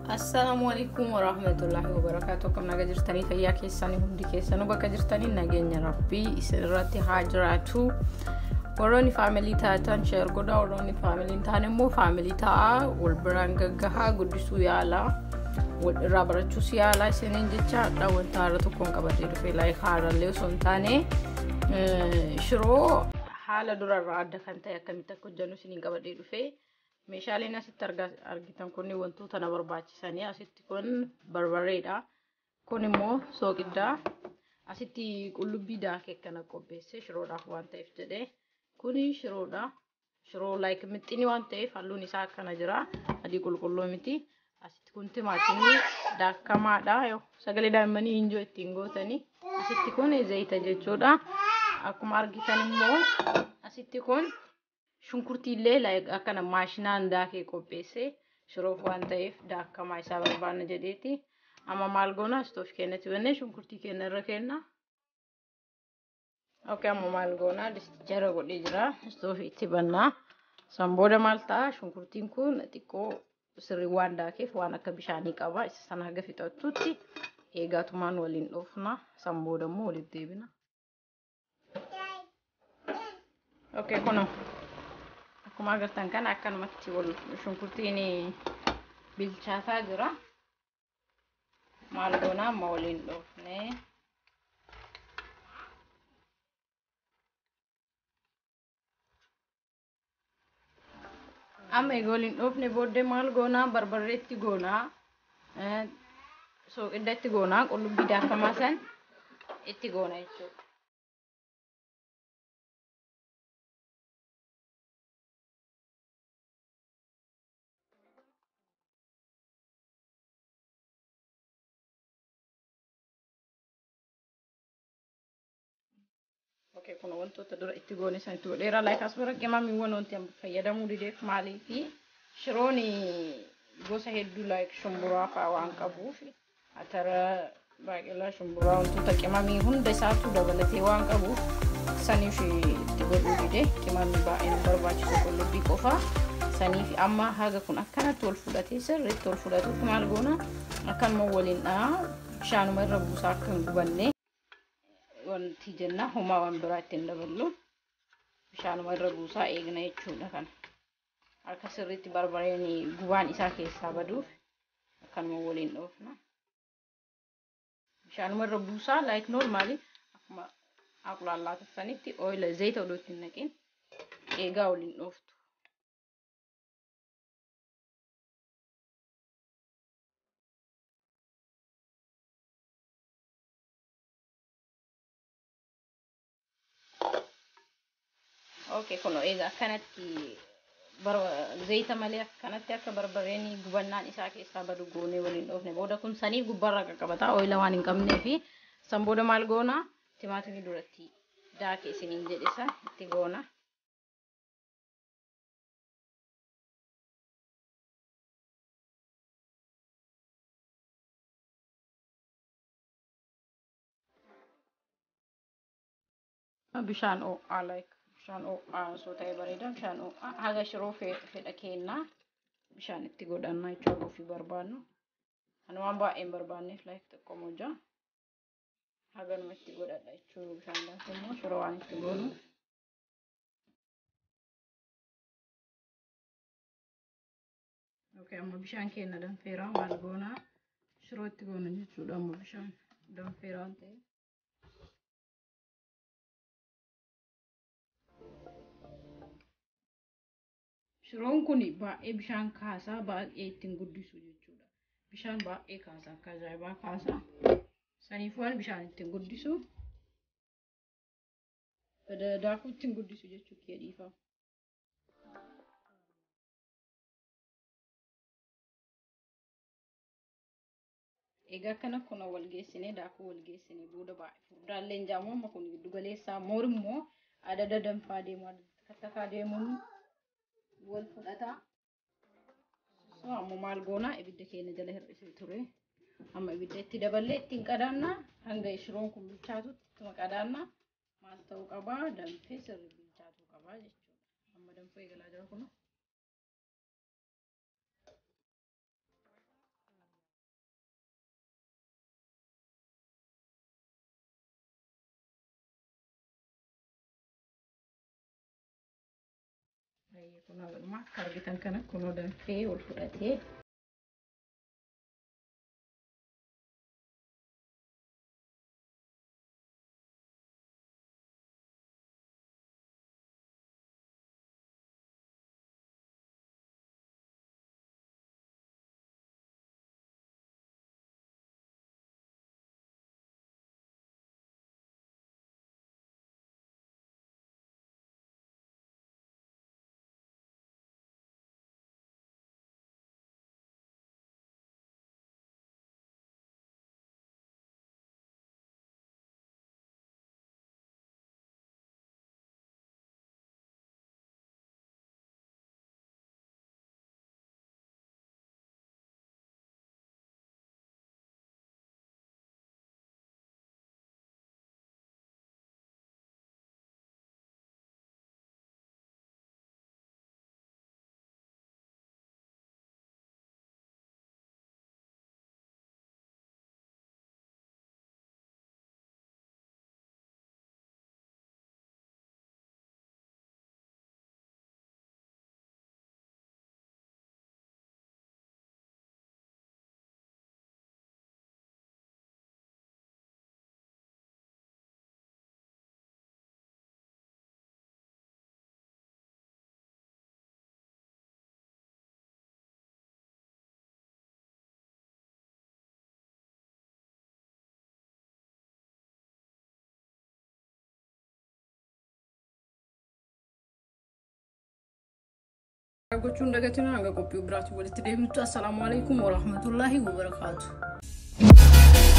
Assalamualaikum warahmatullahi wabarakatuh. Kam naga jirtanii fayyaa keessanii hundi keessanuu bakka jirtanii nageenya rabbii isinirratti haa jiraatu. Warroonni family taatan share godhaa, warroonni family taane immoo family ta'a. Wal biraan gaggahaa guddisuu yaala, wal irraa barachuus yaala isiniin jecha wanta haara tokkoon qabadee dhufee like haarallee osoo hin taane shiroo haala durarraa adda kan ta'e akkamitti akka hojjannu isiniin qabadee dhufee. Meeshaaleen asitti argitan kun wantoota na barbaachisanii asitti kun barbareedha. Kun immoo soogiddaa. Asitti qullubbii daakee kana qopheesse shiroodhaaf waan ta'eef jedhee. Kuni shiroodha. Shiroo like mixini waan ta'eef halluun isaa akkana jira. Adii qulqulluu miti. Asitti kun timaatimii daakamaadha. Sagalee daa'immanii hinjoo ittiin gootanii. Asitti kun zayita jechuudha. Akkuma argitan immoo asitti kun shunkurtiillee like akkana maashinaan daakee qopheesse shiroof waan ta'eef daakamaa isaa barbaanna jedheeti. Amma maal goona stoof keenyatti bannee shunkurtii keenya irra kenna. Okay, amma maal goona distichara godhee jira. Stoof itti bannaa. San booda maal ta'a shunkurtiin kun xiqqoo sirrii waan daakeef waan akka bishaanii qaba. Isa sana haga fixattutti eegaatumaan waliin dhoofna. San booda immoo walitti deebina. Okay, kunoo. Akkuma agartan kan akkanumatti wal shunkurtiin bilchaataa jira. Maal goona amma waliin dhoofne. Amma egaa waliin dhoofne booddee maal goona barbarreetti goona. Soogidda itti goona qullubbii daakamaa san itti goona jechuudha. Okay, kun wantoota dura itti goone san itti godheera. Like as bira qimamiiwwan wanti fayyadamuu dideef maalii fi shiroon gosa hedduu like shumburaa fa'aa waan qabuuf atara baaqelaa shumburaa wantoota qimamii hunda isaatu dabalatee waan qabuuf saniif itti godhuu dide qimamii baay'ee barbaachisu qullubbii qofa saniif amma haga kun akkanatti wal fudhatee sirriitti wal fudhatuuf maal goona akkanuma waliin bishaanuma irra buusaa akka hin gubanne. Wanti jenna homaa waan biraa ittiin daballu bishaanuma irra buusaa eegna jechuudha kana. Akka sirriitti barbareen gubaan isaa keessaa baduuf akkanuma waliin dhoofna. Bishaanuma irra buusaa like normally akkuma aqulaallaa sanitti oila zayita odoo ittiin naqin eegaa waliin dhooftu. Okay, kuno egaa akkanatti zayita malee akkanatti akka barbareen gubannaan isaa keessaa badu goonee waliin dhoofne booda kun sanii gubbarra qaqqabata oila waan hin qabnee fi san booda maal goona timaatimii duratti daakee isiniin jedhe san itti goona. Bishaan ho'aa like bishaan ho'aa osoo ta'e bareeda bishaan ho'aa haga shiroo fedha keenna bishaan itti godhanna jechuudha ofii barbaannu. Ani waan baay'een barbaanneef like xiqqoo moja haganuma itti godhadha jechuudha bishaan daakuu immoo shiroo waan itti goonu. Okay, amma bishaan keenya danfeeraa maal goona shiroo itti goona jechuudha amma bishaan danfeeraa waan ta'eef. Shiroon kun baay'ee bishaan kaasaa baay'ee ittiin guddisu jechuudha. Bishaan baay'ee kaasaa akka ajaa'ibaa kaasaa. Saniifuu waan bishaan ittiin guddisu daakuu ittiin guddisu jechuudha keedhiifaa. Egaa kana kun wal geessinee daakuu wal geessinee booda baay'ee furdaallee jaamu amma kun giddu galeessaa moorimmoo adada danfaa deemu kattakaa deemuun wal fudhata. So amma maal goona ibidda keenya jala hir'isee ture. Amma ibidda itti daballee ittiin qadaanna hanga shiroon kun bilchaatutti ittuma qadaanna maal ta'uu qaba danfee sirrii bilchaatu bilchaatuu qabaa jechuudha. Amma danfuu eegalaa jira kun. Kun amma akka argitan kana kunoo danfee ol fudhatee gochuun dagatina hanga qophii biraatti walitti deebinutti. Assalaamu alaykum wa rahmatullahi wa barakaatuh.